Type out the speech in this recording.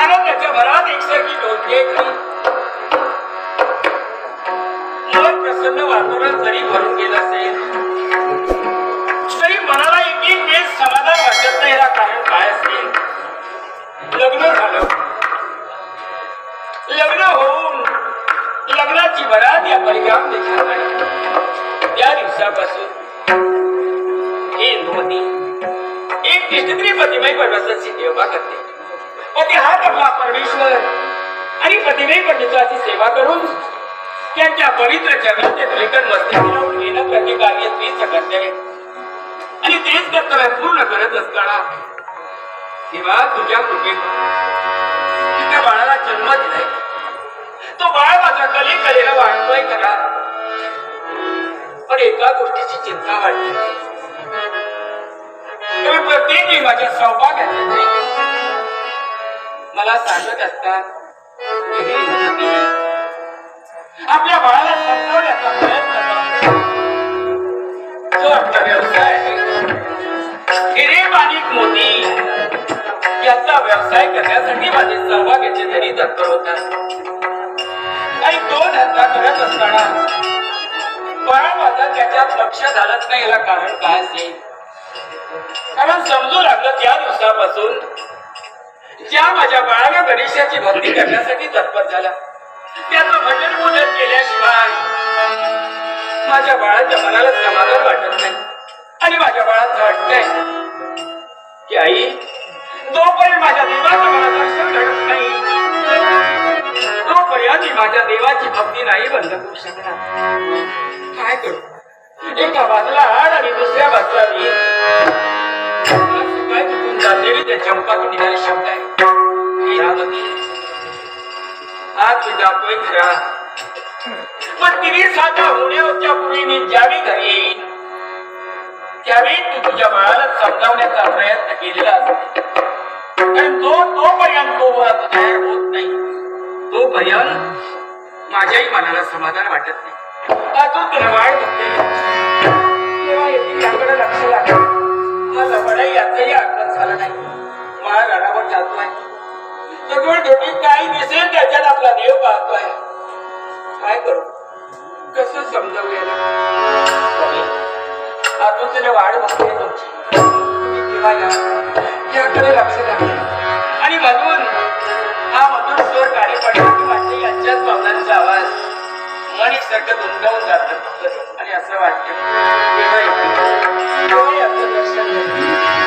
आनंदाच्या भरात एकसारखी डोलते मन प्रसन्न वातावरण जरी भरून गेलं असेल तरी मनाला एक एक वेळ समाधान वाटत नाही. याला कारण काय असेल? लग्न झालं, लग्न होऊन लग्नाची भरात या परिणाम देखील नाही. त्या दिवसापासून हे इंदुमती एक कृष्णत्री पतिमय परमेश्वराची सेवा करते. पती हाच आपला परमेश्वर आणि पतिमय पंडिताची सेवा करून त्यांच्या पवित्र चरणाचे धुलीकण मस्तकी लावून येणं प्रतिकार्य तीच करते आणि तेच कर्तव्य पूर्ण करत असताना तेव्हा तुझ्या कृपेत त्या बाळाला जन्म दिलाय. तो बाळ माझा कलेला वाटतोय खरा, पण एका गोष्टीची चिंता वाटते. प्रत्येक माझ्या सौभाग्याचे मला सांगत असतात आपल्या बाळाला समजवण्याचा प्रयत्न करा. जो आपला व्यवसाय आहे हिरे माणिक मोती याचा व्यवसाय करण्यासाठी माझे सहभाग्याचे धनी तत्पर होतात. आणि तो धंदा करत असताना बाळ माझा त्याच्यात लक्ष घालत नाही. याला कारण काय असेल? कारण समजू लागलं त्या दिवसापासून ज्या माझ्या बाळाला गणेशाची भक्ती करण्यासाठी तत्पर झाला त्याचं भजन पूजन केल्याशिवाय माझ्या बाळाच्या मनाला समाधान वाटत नाही. आणि माझ्या बाळाचं वाटतंय की आई जोपर्यंत माझ्या देवाचं मला दर्शन घडत नाही तोपर्यंत माझ्या देवाची भक्ती नाही बंद करू शकणार. काय करू? एका बाजूला आड आणि दुसऱ्या बाजूला मी काय चुकून जाते त्या चंपातून निघाले शब्द आहे आज मी जातोय खरा, पण तिने साध्या होण्याच्या पूर्वी मी ज्यावेळी घरी येईन त्यावेळी तू तुझ्या बाळाला समजावण्याचा प्रयत्न केलेला असतो. कारण तोपर्यंत तो तयार होत नाही तोपर्यंत माझ्याही मनाला समाधान वाटत नाही. तुला वाढ बघते तेव्हा याकडे लक्ष लागलं. मला बडाई याचाही आकलन झाला नाही. माळ राणावर जातोय तर डोळ्यात काही दिसेल त्याच्यात आपला देव पाहतोय. काय करू? कसं समजावूया? आता तुला वाढ बघते तुमची तेव्हा याकडे लक्ष लागले आणि मधून हा मधून स्वर कार्य पडला वाटते यांच्याच पावलांचा आवाज मन एकसारखं गुंतवून जात आणि असं वाटतं तेव्हा याचं दर्शन